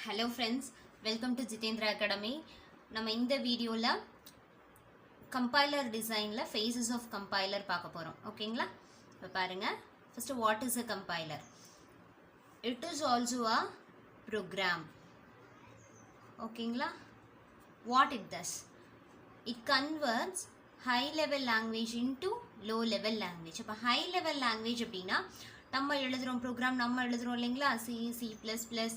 Hello friends, welcome to Jitendra Academy. நம்ம இந்த வீடியோல compiler designல phases of compiler பார்க்க போறோம். ஓகேங்களா? இப்ப பாருங்க. First, what is a compiler? It is also a program. ஓகேங்களா? What it does? It converts high level language into low level language. அப்ப high level language அப்படின்னா நம்ம எழுதுறோம் ப்ரோக்ராம் நம்ம எழுதுறோம் இல்லைங்களா, C++,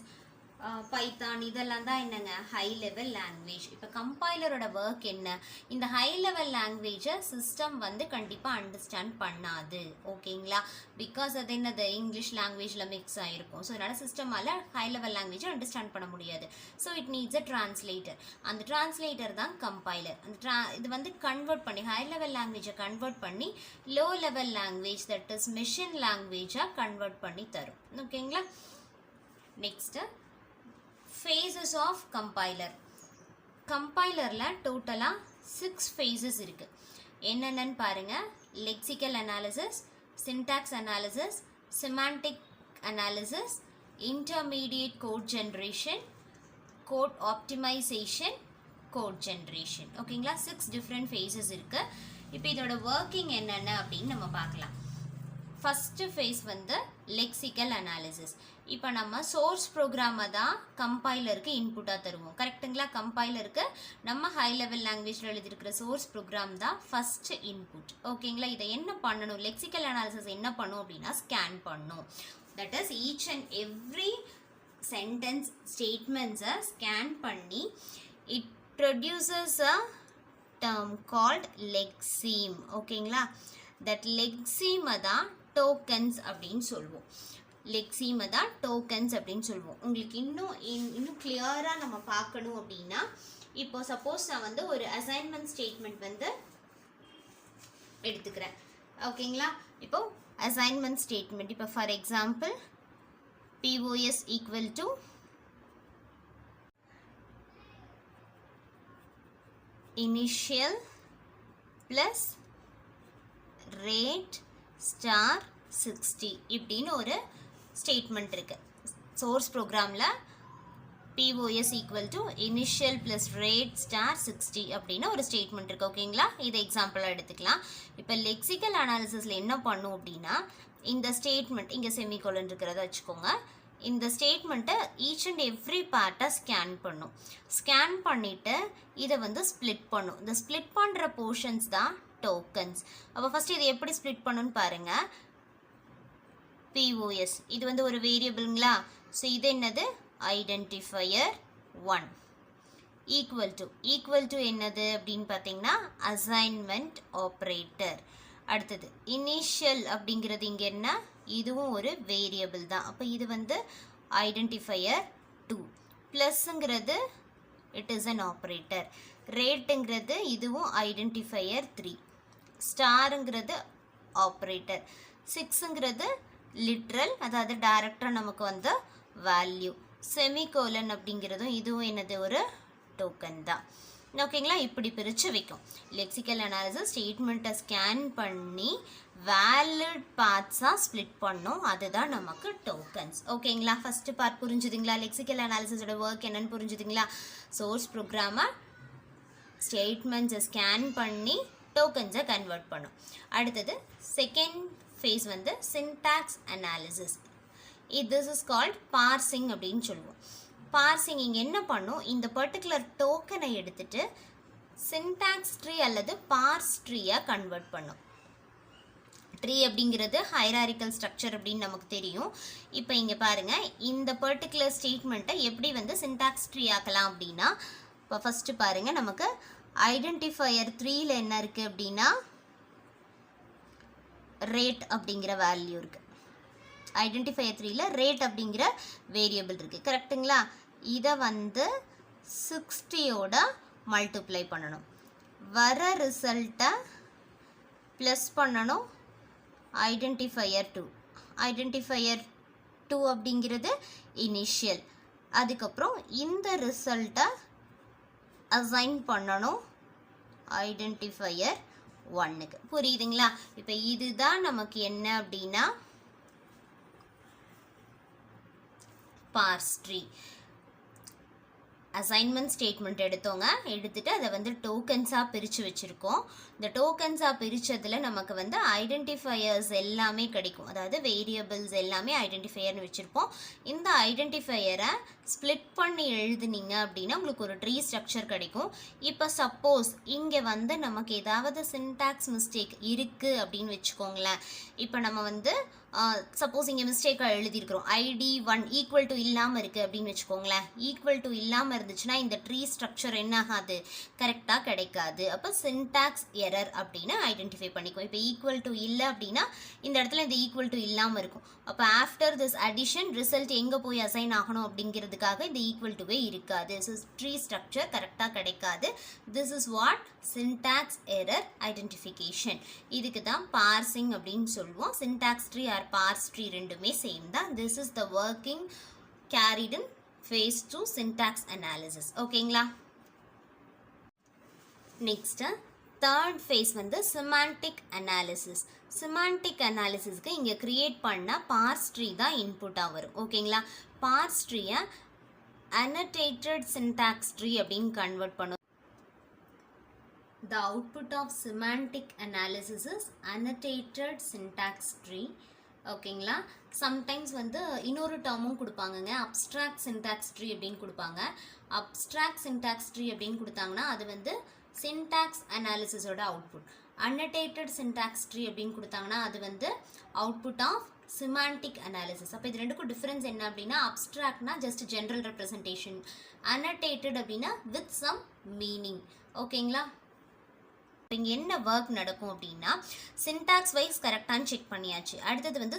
பைத்தான் இதெல்லாம் தான் என்னங்க ஹை லெவல் லாங்குவேஜ். இப்போ கம்பைலரோட ஒர்க் என்ன, இந்த ஹை லெவல் லாங்குவேஜை சிஸ்டம் வந்து கண்டிப்பாக அண்டர்ஸ்டாண்ட் பண்ணாது. ஓகேங்களா, பிகாஸ் அது என்னது இங்கிலீஷ் லாங்குவேஜில் மிக்ஸ் ஆகிருக்கும். ஸோ அதனால் சிஸ்டமால் ஹை லெவல் லாங்குவேஜை அண்டர்ஸ்டாண்ட் பண்ண முடியாது. So it needs a translator. அந்த டிரான்ஸ்லேட்டர் தான் கம்பைலர். அந்த இது வந்து கன்வெர்ட் பண்ணி ஹை லெவல் லாங்குவேஜை கன்வெர்ட் பண்ணி low level language that is machine லாங்குவேஜாக கன்வெர்ட் பண்ணி தரும். ஓகேங்களா, நெக்ஸ்ட்டு phases of compiler. கம்பைலரில் டோட்டலாக 6 phases இருக்குது. என்னென்னு பாருங்கள், lexical analysis, syntax analysis, semantic analysis, intermediate code generation, code optimization, code generation. ஓகேங்களா, 6 different phases இருக்குது. இப்போ இதோட ஒர்க்கிங் என்னென்ன அப்படின்னு நம்ம பார்க்கலாம். ஃபஸ்ட்டு ஃபேஸ் வந்து லெக்சிக்கல் அனாலிசிஸ். இப்போ நம்ம சோர்ஸ் ப்ரோக்ராமை தான் கம்பைலருக்கு இன்புட்டாக தருவோம். கரெக்டுங்களா, கம்பைலருக்கு நம்ம ஹை லெவல் லாங்குவேஜில் எழுதியிருக்கிற சோர்ஸ் ப்ரோக்ராம் தான் ஃபஸ்ட்டு இன்புட். ஓகேங்களா, இதை என்ன பண்ணணும், லெக்சிக்கல் அனாலிசிஸ் என்ன பண்ணும் அப்படின்னா ஸ்கேன் பண்ணும். That is each and every sentence ஸ்டேட்மெண்ட்ஸை ஸ்கேன் பண்ணி it produces a term called lexeme. ஓகேங்களா, தட் லெக்ஸீமை தான் டோக்கன்ஸ் அப்படின்னு சொல்லுவோம். லெக்ஸீமை தான் டோக்கன்ஸ் அப்படின்னு சொல்லுவோம். உங்களுக்கு இன்னும் கிளியராக நம்ம பார்க்கணும் அப்படின்னா, இப்போ சப்போஸ் நான் வந்து ஒரு அசைன்மெண்ட் ஸ்டேட்மெண்ட் வந்து எடுத்துக்கிறேன். ஓகேங்களா, இப்போ அசைன்மெண்ட் ஸ்டேட்மெண்ட், இப்போ for example POS equal to initial plus rate star 60 இப்படின்னு ஒரு ஸ்டேட்மெண்ட் இருக்குது. சோர்ஸ் ப்ரோக்ராமில் POS equal to initial plus rate star 60 அப்படின்னு ஒரு ஸ்டேட்மெண்ட் இருக்குது. ஓகேங்களா, இதை எக்ஸாம்பிளாக எடுத்துக்கலாம். இப்போ லெக்சிக்கல் அனாலிசிஸில் என்ன பண்ணும் அப்படின்னா, இந்த ஸ்டேட்மெண்ட் இங்கே செமிகோலன் இருக்கிறத வச்சுக்கோங்க. இந்த ஸ்டேட்மெண்ட்டை ஈச் அண்ட் எவ்ரி பார்ட்டாக ஸ்கேன் பண்ணும். ஸ்கேன் பண்ணிவிட்டு இதை வந்து ஸ்ப்ளிட் பண்ணும். இந்த ஸ்ப்ளிட் பண்ணுற போர்ஷன்ஸ் தான் டோக்கன்ஸ். அப்போ ஃபஸ்ட்டு இது எப்படி ஸ்ப்ளிட் பண்ணுன்னு பாருங்கள். POS இது வந்து ஒரு வேரியபிள்ங்களா, ஸோ இது என்னது ஐடென்டிஃபையர் 1 ஈக்குவல் டு என்னது அப்படின்னு பார்த்தீங்கன்னா அசைன்மெண்ட் ஆப்ரேட்டர். அடுத்தது இனிஷியல் அப்படிங்கிறது இங்கே என்ன, இதுவும் ஒரு வேரியபிள் தான். அப்போ இது வந்து ஐடென்டிஃபையர் 2. ப்ளஸ்ஸுங்கிறது இட் இஸ் அன் ஆப்ரேட்டர். ரேட்டுங்கிறது இதுவும் ஐடென்டிஃபையர் 3. ஸ்டாருங்கிறது ஆப்ரேட்டர். 6ங்கிறது லிட்ரல், அதாவது டைரக்டாக நமக்கு வந்து வேல்யூ. செமிகோலன் அப்படிங்கிறதும் இதுவும் என்னது ஒரு டோக்கன் தான். ஓகேங்களா, இப்படி பிரித்து வைக்கும். லெக்சிக்கல் அனாலிசிஸ் ஸ்டேட்மெண்ட்டை ஸ்கேன் பண்ணி வேலிட் பார்ட்ஸாக ஸ்ப்ளிட் பண்ணும், அதுதான் நமக்கு டோக்கன்ஸ். ஓகேங்களா, ஃபஸ்ட்டு பார்ட் புரிஞ்சுதுங்களா, லெக்சிக்கல் அனாலிசிஸோட ஒர்க் என்னன்னு புரிஞ்சுதுங்களா. சோர்ஸ் ப்ரோக்ராமை ஸ்டேட்மெண்ட்ஸை ஸ்கேன் பண்ணி டோக்கன்ஸை கன்வெர்ட் பண்ணும். அடுத்தது செகண்ட் ஃபேஸ் வந்து syntax analysis. This is called parsing அப்படின்னு சொல்லுவோம். பார்சிங் இங்கே என்ன பண்ணும், இந்த பர்டிகுலர் டோக்கனை எடுத்துட்டு சின்டாக்ஸ் ட்ரீ அல்லது பார்ஸ் ட்ரீயாக கன்வெர்ட் பண்ணும். ட்ரீ அப்படிங்கிறது ஹைராரிக்கல் ஸ்ட்ரக்சர் அப்படின்னு நமக்கு தெரியும். இப்போ இங்கே பாருங்கள், இந்த பர்டிகுலர் ஸ்டேட்மெண்ட்டை எப்படி வந்து சின்டாக்ஸ் ட்ரீ ஆக்கலாம் அப்படின்னா, இப்போ ஃபஸ்ட்டு பாருங்கள், நமக்கு ஐடென்டிஃபையர் 3ல் என்ன இருக்குது அப்படின்னா ரேட் அப்படிங்கிற வேல்யூ இருக்குது. ஐடென்டிஃபையர் 3ல் ரேட் அப்படிங்கிற வேரியபிள் இருக்குது. கரெக்டுங்களா, இதை வந்து 60யோட மல்டிப்ளை பண்ணணும். வர ரிசல்ட்டை ப்ளஸ் பண்ணணும் ஐடென்டிஃபையர் 2. ஐடென்டிஃபையர் 2 அப்படிங்கிறது இனிஷியல். அதுக்கப்புறம் இந்த ரிசல்ட்டை அசைன் பண்ணணும் ஐடென்டிஃபையர் 1க்கு. புரியுதுங்களா, இப்போ இதுதான் நமக்கு என்ன அப்படின்னா பார்ஸ் ட்ரீ. அசைன்மெண்ட் ஸ்டேட்மெண்ட் எடுத்தோங்க. எடுத்துட்டு அதை வந்து டோக்கன்ஸாக பிரித்து வச்சுருக்கோம். இந்த டோக்கன்ஸாக பிரித்ததில் நமக்கு வந்து ஐடென்டிஃபையர்ஸ் எல்லாமே கிடைக்கும். அதாவது வேரியபிள்ஸ் எல்லாமே ஐடென்டிஃபையர்னு வச்சுருப்போம். இந்த ஐடென்டிஃபையரை ஸ்ப்ளிட் பண்ணி எழுதுனீங்க அப்படின்னா உங்களுக்கு ஒரு ட்ரீ ஸ்ட்ரக்சர் கிடைக்கும். இப்போ சப்போஸ் இங்கே வந்து நமக்கு ஏதாவது சின்டாக்ஸ் மிஸ்டேக் இருக்குது அப்படின்னு வச்சுக்கோங்களேன். இப்போ நம்ம வந்து சப்போஸ் இங்கே மிஸ்டேக்காக எழுதியிருக்கிறோம், ID1 ஈக்குவல் டு இல்லாமல் இருக்குது அப்படின்னு வச்சுக்கோங்களேன். ஈக்குவல் டு இல்லாமல் இருந்துச்சுன்னா இந்த ட்ரீ ஸ்ட்ரக்சர் என்ன ஆகாது, கரெக்டாக கிடைக்காது. அப்போ சின்டாக்ஸ் எரர் அப்படின்னு ஐடென்டிஃபை பண்ணிக்கும். இப்போ ஈக்குவல் டு இல்லை அப்படின்னா இந்த இடத்துல இந்த ஈக்குவல் டு இல்லாமல் இருக்கும். அப்போ ஆஃப்டர் திஸ் அடிஷன் ரிசல்ட் எங்கே போய் அசைன் ஆகணும் அப்படிங்கிறதுக்காக இந்த ஈக்குவல் டுவே இருக்காது. ஸோ ட்ரீ ஸ்ட்ரக்சர் கரெக்டாக கிடைக்காது. This is what syntax error identification. இதுக்கு தான் பார்சிங் அப்படின்னு சொல்லுவோம். Syntax tree or parse tree ரெண்டுமே சேம் தான். This is the working carried in phase 2 syntax analysis. ஓகேங்களா? நெக்ஸ்ட் தேர்ட் ஃபேஸ் வந்து சிமாண்டிக் அனாலிசிஸ். சிமாண்டிக் அனாலிசிஸ்க்கு இங்கே கிரியேட் பண்ண பார்ஸ் ட்ரீ தான் இன்புட்டாக வரும். ஓகேங்களா? பார்ஸ் ட்ரீயை annotated syntax tree அப்படின்னு கன்வெர்ட் பண்ணும். The output of semantic analysis is annotated syntax tree. ஓகேங்களா? சம்டைம்ஸ் வந்து இன்னொரு டேர்மும் கொடுப்பாங்கங்க, அப்ஸ்ட்ராக்ட் சின்டாக்ஸ் ட்ரீ அப்படின்னு கொடுப்பாங்க. அப்ஸ்ட்ராக்ட் சின்டாக்ஸ் ட்ரீ அப்படின்னு கொடுத்தாங்கன்னா அது வந்து சின்டாக்ஸ் அனாலிசிஸோட அவுட்புட். அன்னடேட்டட் சின்டாக்ஸ் ட்ரீ அப்படின்னு கொடுத்தாங்கன்னா அது வந்து அவுட்புட் ஆஃப் சிமாண்டிக் அனாலிசிஸ். அப்போ இது ரெண்டுக்கும் டிஃப்ரென்ஸ் என்ன அப்படின்னா, அப்ஸ்ட்ராக்ட்னா ஜஸ்ட் ஜென்ரல் ரெப்ரசன்டேஷன், அன்னடேட்டட் அப்படின்னா வித் சம் மீனிங். ஓகேங்களா? இங்கே என்ன ஒர்க் நடக்கும் அப்படின்னா, சின்டாக்ஸ் வைஸ் கரெக்டானு செக் பண்ணியாச்சு. அடுத்தது வந்து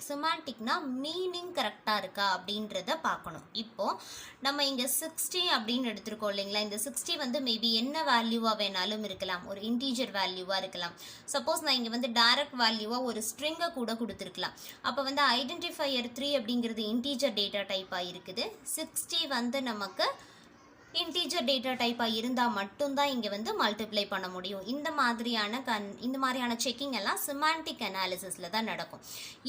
சிமாண்டிக்னா மீனிங் கரெக்டாக இருக்கா அப்படின்றத பார்க்கணும். இப்போது நம்ம இங்கே 60 அப்படின்னு எடுத்துருக்கோம் இல்லைங்களா? இந்த 60 வந்து மேபி என்ன வேல்யூவாக வேணாலும் இருக்கலாம், ஒரு இன்டீஜர் வேல்யூவாக இருக்கலாம். சப்போஸ் நான் இங்கே வந்து டைரக்ட் வேல்யூவாக ஒரு ஸ்ட்ரிங்கை கூட கொடுத்துருக்கலாம். அப்போ வந்து ஐடென்டிஃபையர் 3 அப்படிங்கிறது இன்டீஜர் டேட்டா டைப்பாக இருக்குது. 60 வந்து நமக்கு இன்டீஜர் டேட்டா டைப்பாக இருந்தால் மட்டும்தான் இங்கே வந்து மல்டிப்ளை பண்ண முடியும். இந்த மாதிரியான செக்கிங் எல்லாம் சிமாண்டிக் அனாலிசிஸில் தான் நடக்கும்.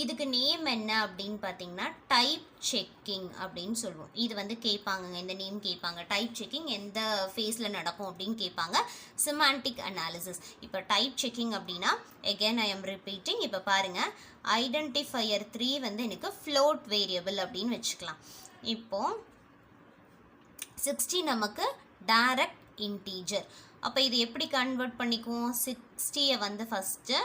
இதுக்கு நேம் என்ன அப்படின்னு பார்த்தீங்கன்னா டைப் செக்கிங் அப்படின்னு சொல்லுவோம். இது வந்து கேட்பாங்கங்க, இந்த நேம் கேட்பாங்க. டைப் செக்கிங் எந்த ஃபேஸில் நடக்கும் அப்படின்னு கேட்பாங்க. Semantic analysis. இப்போ டைப் செக்கிங் அப்படின்னா again I am repeating. இப்போ பாருங்கள், ஐடென்டிஃபையர் 3 வந்து எனக்கு ஃப்ளோட் வேரியபிள் அப்படின்னு வச்சுக்கலாம். இப்போது 60 நமக்கு டைரக்ட் இன்டீஜர். அப்போ இது எப்படி கன்வெர்ட் பண்ணிக்குவோம்? 60யை வந்து ஃபஸ்ட்டு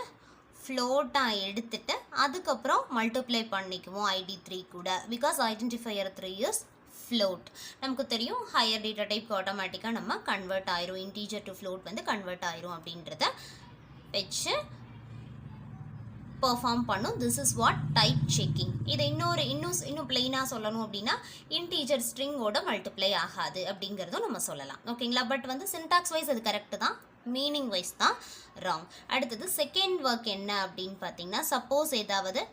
ஃப்ளோட்டாக எடுத்துட்டு அதுக்கப்புறம் மல்டிப்ளை பண்ணிக்குவோம் ID3 கூட. Because identifier 3 is float. நமக்கு தெரியும் ஹையர் டேட்டா டைப் ஆட்டோமேட்டிக்காக நம்ம கன்வெர்ட் ஆயிரும், இன்டீஜர் டு ஃப்ளோட் வந்து கன்வெர்ட் ஆயிரும் அப்படின்றத வச்சு பெர்ஃபார்ம் பண்ணும். This is what type checking. இதை இன்னும் பிளெயினாக சொல்லணும் அப்படின்னா இன்டீஜர் ஸ்ட்ரிங்கோட மல்டிப்ளை ஆகாது அப்படிங்கிறதும் நம்ம சொல்லலாம். ஓகேங்களா? பட் வந்து சின்டாக்ஸ் வைஸ் அது கரெக்டு தான், மீனிங் வைஸ் தான் ராங். அடுத்தது செகண்ட் ஒர்க் என்ன அப்படின்னு பார்த்தீங்கன்னா, சப்போஸ் ஏதாவது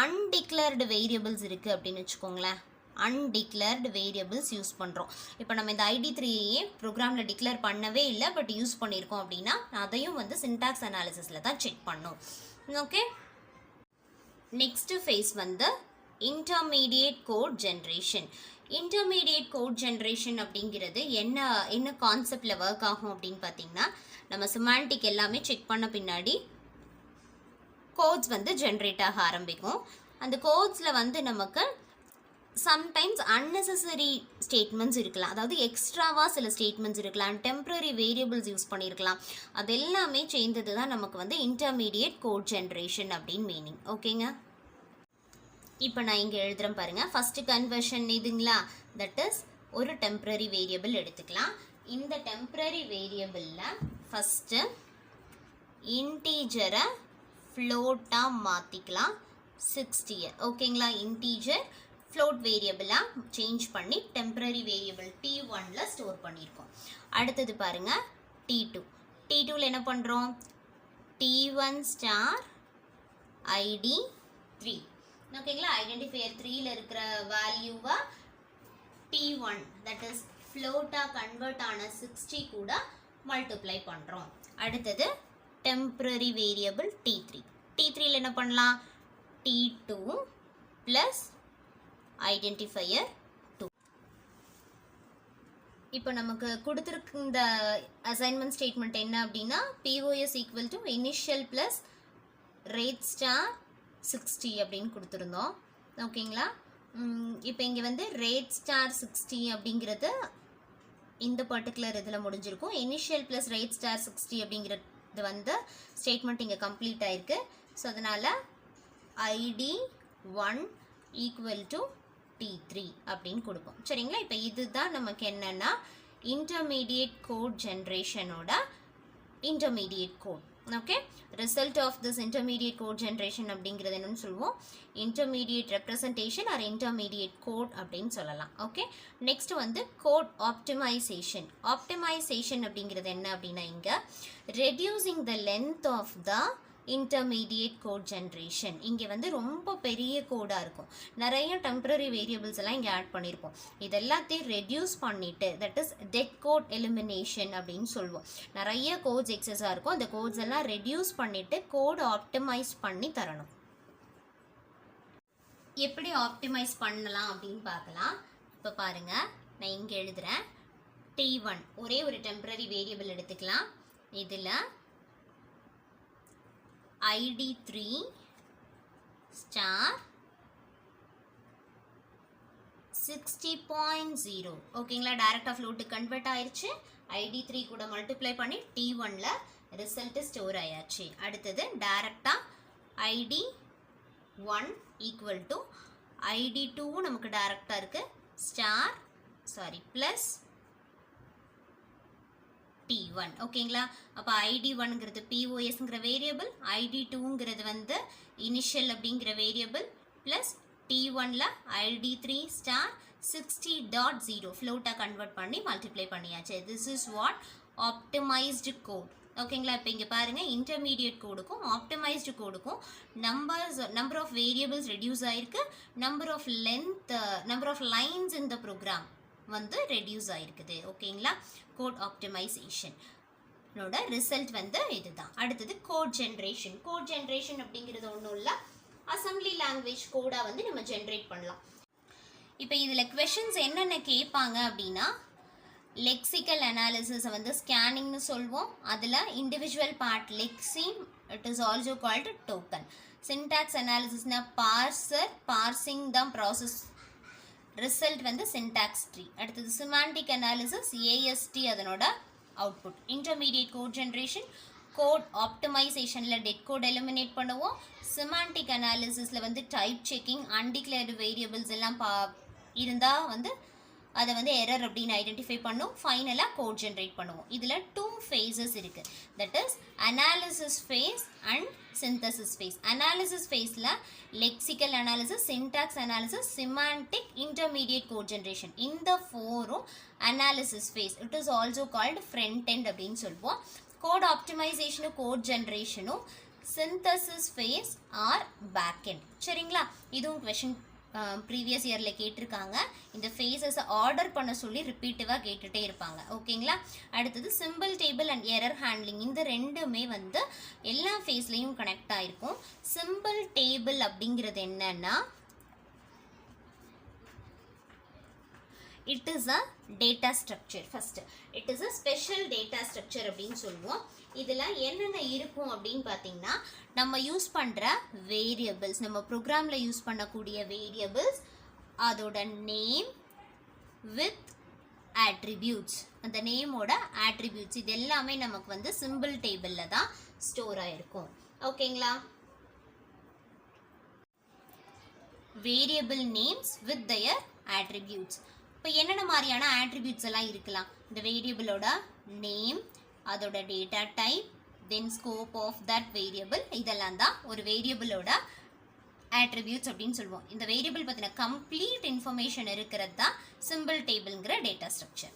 அன்டிக்ளேர்டு வேரியபிள்ஸ் இருக்குது அப்படின்னு வச்சுக்கோங்களேன். அன்டிக்ளேர்டு வேரியபிள்ஸ் யூஸ் பண்ணுறோம். இப்போ நம்ம இந்த ID3யே ப்ரோக்ராமில் டிக்ளேர் பண்ணவே இல்லை, பட் யூஸ் பண்ணியிருக்கோம் அப்படின்னா அதையும் வந்து சின்டாக்ஸ் அனாலிசிஸில் தான் செக் பண்ணும். ஓகே, நெக்ஸ்ட் ஃபேஸ் வந்து intermediate code generation. Intermediate code generation அப்படிங்கிறது என்ன கான்செப்டில் ஒர்க் ஆகும் அப்படின்னு பார்த்தீங்கன்னா, நம்ம சிமாண்டிக் எல்லாமே செக் பண்ண பின்னாடி கோட்ஸ் வந்து ஜென்ரேட் ஆக ஆரம்பிக்கும். அந்த கோட்ஸில் வந்து நமக்கு சம்டைம்ஸ் அன்னெசரி ஸ்டேட்மெண்ட்ஸ் இருக்கலாம், அதாவது எக்ஸ்ட்ராவாக சில ஸ்டேட்மெண்ட்ஸ் இருக்கலாம், டெம்ப்ரரி வேரியபிள்ஸ் யூஸ் பண்ணியிருக்கலாம். அது எல்லாமே சேர்ந்தது தான் நமக்கு வந்து இன்டர்மீடியேட் கோட் ஜென்ரேஷன் அப்படின்னு மீனிங். ஓகேங்க? இப்போ நான் இங்கே எழுதுகிறேன் பாருங்கள். ஃபஸ்ட்டு கன்வர்ஷன் இதுங்களா, தட் இஸ் ஒரு டெம்ப்ரரி வேரியபிள் எடுத்துக்கலாம். இந்த டெம்ப்ரரி வேரியபிளில் ஃபஸ்ட்டு இன்டீஜரை ஃப்ளோட்டாக மாற்றிக்கலாம், 60. ஓகேங்களா? இன்டீஜர் ஃப்ளோட் வேரியபிளாக சேஞ்ச் பண்ணி டெம்ப்ரரி வேரியபிள் T1ல் ஸ்டோர் பண்ணியிருக்கோம். அடுத்தது பாருங்கள் T2வில் என்ன பண்ணுறோம்? T1 star ID3. ஓகேங்களா? ஐடென்டிஃபையர் 3ல் இருக்கிற வேல்யூவை T1 தட் இஸ் ஃப்ளோட்டாக கன்வெர்ட் ஆன 60 கூட மல்டிப்ளை பண்ணுறோம். அடுத்தது டெம்ப்ரரி வேரியபிள் T3ல் என்ன பண்ணலாம்? T2 plus identifier 2. இப்போ நமக்கு கொடுத்துருக்கு இந்த அசைன்மெண்ட் ஸ்டேட்மெண்ட் என்ன அப்படின்னா POS equal to initial plus rate star 60 அப்படின்னு கொடுத்துருந்தோம். ஓகேங்களா? இப்போ இங்கே வந்து ரேட் ஸ்டார் 60 அப்படிங்கிறது இந்த பர்டிகுலர் இதில் முடிஞ்சிருக்கும். இனிஷியல் ப்ளஸ் ரேட் ஸ்டார் 60 அப்படிங்கிறது வந்து ஸ்டேட்மெண்ட் இங்கே கம்ப்ளீட் ஆயிருக்கு. ஸோ அதனால் ID1 ஈக்குவல் டு T3 அப்படின்னு கொடுப்போம். சரிங்களா? இப்போ இதுதான் நமக்கு என்னன்னா இன்டர்மீடியட் கோட் ஜென்ரேஷனோட intermediate code. Okay, result of this intermediate code generation அப்படிங்கிறது என்னன்னு சொல்லுவோம், intermediate representation or intermediate code அப்படின்னு சொல்லலாம். ஓகே, நெக்ஸ்ட் வந்து கோட் ஆப்டிமைசேஷன். ஆப்டிமைசேஷன் அப்படிங்கிறது என்ன அப்படின்னா இங்கே reducing the length of the intermediate code generation. இங்கே வந்து ரொம்ப பெரிய கோடாக இருக்கும், நிறைய டெம்பரரி வேரியபிள்ஸ் எல்லாம் இங்கே ஆட் பண்ணியிருப்போம். இதெல்லாத்தையும் ரெடியூஸ் பண்ணிவிட்டு, that is dead code elimination அப்படின்னு சொல்லுவோம். நிறைய கோட்ஸ் எக்ஸஸாக இருக்கும், அந்த கோட்ஸ் எல்லாம் ரெடியூஸ் பண்ணிவிட்டு கோட் ஆப்டிமைஸ் பண்ணி தரணும். எப்படி ஆப்டிமைஸ் பண்ணலாம் அப்படின்னு பார்க்கலாம். இப்போ பாருங்கள், நான் இங்கே எழுதுகிறேன். T1 ஒரே ஒரு டெம்பரரி வேரியபிள் எடுத்துக்கலாம். இதில் ID3 ஸ்டார் 60.0. ஓகேங்களா? டைரக்ட் ஆஃப் லோட்டு கன்வெர்ட் ஆயிடுச்சு. ID3 கூட மல்டிப்ளை பண்ணி T1ல ரிசல்ட் ஸ்டோர் ஆயாச்சு. அடுத்தது டைரக்டா ID1 ஈக்குவல் டு ID2 நமக்கு டைரக்டா இருக்கு ஸ்டார் பிளஸ் T1. ஓகேங்களா? அப்போ ID1ங்கிறது POSங்கிற வேரியபிள், ID2ங்கிறது வந்து இனிஷியல் அப்படிங்கிற வேரியபிள், ப்ளஸ் T1ல ID3 ஸ்டார் 60.0 ஃப்ளோட்டாக கன்வெர்ட் பண்ணி மல்டிப்ளை பண்ணியாச்சு. This is what optimized code. ஓகேங்களா? இப்போ இங்கே பாருங்கள், இன்டர்மீடியட் கோடுக்கும் ஆப்டிமைஸ்டு கோடுக்கும் நம்பர் ஆஃப் வேரியபிள்ஸ் ரெடியூஸ் ஆயிருக்கு, நம்பர் ஆஃப் லைன்ஸ் இந்த ப்ரோக்ராம் வந்து ரெடியூஸ் ஆயிருக்குது. ஓகேங்களா? கோட் ஆப்டிமைசேஷன் ரிசல்ட் வந்து இதுதான். அடுத்தது கோட் ஜென்ரேஷன். கோட் ஜென்ரேஷன் அப்படிங்கிறது ஒன்றும் இல்லை, அசம்பிளி லாங்குவேஜ் கோடாக வந்து நம்ம ஜென்ரேட் பண்ணலாம். இப்போ இதில் கொஷின்ஸ் என்னென்ன கேட்பாங்க அப்படின்னா, லெக்சிக்கல் அனாலிசிஸை வந்து ஸ்கேனிங்னு சொல்வோம். அதில் individual part lexeme, it is also called token. Syntax அனாலிசிஸ்னா பார்சிங் தான் ப்ராசஸ், ரிசல்ட் வந்து சின்டாக்ஸ் ட்ரீ. அடுத்தது சிமாண்டிக் அனாலிசிஸ், AST அதனோட output. Intermediate code generation, code ஆப்டிமைசேஷனில் டெட் கோட் எலிமினேட் பண்ணுவோம். சிமாண்டிக் அனாலிசிஸில் வந்து டைப் செக்கிங், அன்டிக்ளேர்டு வேரியபிள்ஸ் எல்லாம் இருந்தால் வந்து அதை வந்து எரர் அப்படின்னு ஐடென்டிஃபை பண்ணும். ஃபைனலாக கோட் ஜென்ரேட் பண்ணுவோம். இதில் 2 phases இருக்குது, that is analysis phase and synthesis phase. Analysis ஃபேஸில் lexical analysis, syntax analysis, semantic, intermediate code generation, இந்த 4ம் analysis phase. It is also called front end அப்படின்னு சொல்லுவோம். கோட் ஆப்டிமைசேஷனும் கோட் ஜென்ரேஷனும் synthesis phase or back end. சரிங்களா? இதுவும் question previous இயரில் கேட்டிருக்காங்க. இந்த ஃபேஸஸை ஆர்டர் பண்ண சொல்லி ரிப்பீட்டிவாக கேட்டுகிட்டே இருப்பாங்க. ஓகேங்களா? அடுத்தது simple table and error handling. இந்த ரெண்டுமே வந்து எல்லா ஃபேஸ்லேயும் கனெக்ட் ஆகிருக்கும். சிம்பிள் டேபிள் அப்படிங்கிறது என்னன்னா, it is a data structure. First it is a special data structure அப்படின்னு சொல்லுவோம். இதில் என்னென்ன இருக்கும் அப்படின்னு பார்த்தீங்கன்னா, நம்ம யூஸ் பண்ணுற வேரியபிள்ஸ், நம்ம ப்ரோக்ராமில் யூஸ் பண்ணக்கூடிய வேரியபிள்ஸ், அதோட நேம் வித் ஆட்ரிபியூட்ஸ், அந்த நேமோட ஆட்ரிபியூட்ஸ், இது எல்லாமே நமக்கு வந்து சிம்பிள் டேபிளில் தான் ஸ்டோர் ஆகிருக்கும். ஓகேங்களா? Variable names with their attributes. இப்போ என்னென்ன மாதிரியான ஆட்ரிபியூட்ஸ் எல்லாம் இருக்கலாம்? இந்த வேரியபிளோட நேம், அதோட data type, then scope of that variable, இதெல்லாம் தான் ஒரு வேரியபிளோட ஆட்ரிபியூட்ஸ் அப்படின்னு சொல்லுவோம். இந்த வேரியபிள் பற்றின கம்ப்ளீட் இன்ஃபர்மேஷன் இருக்கிறது தான் சிம்பிள் டேபிள்ங்கிற டேட்டா ஸ்ட்ரக்சர்.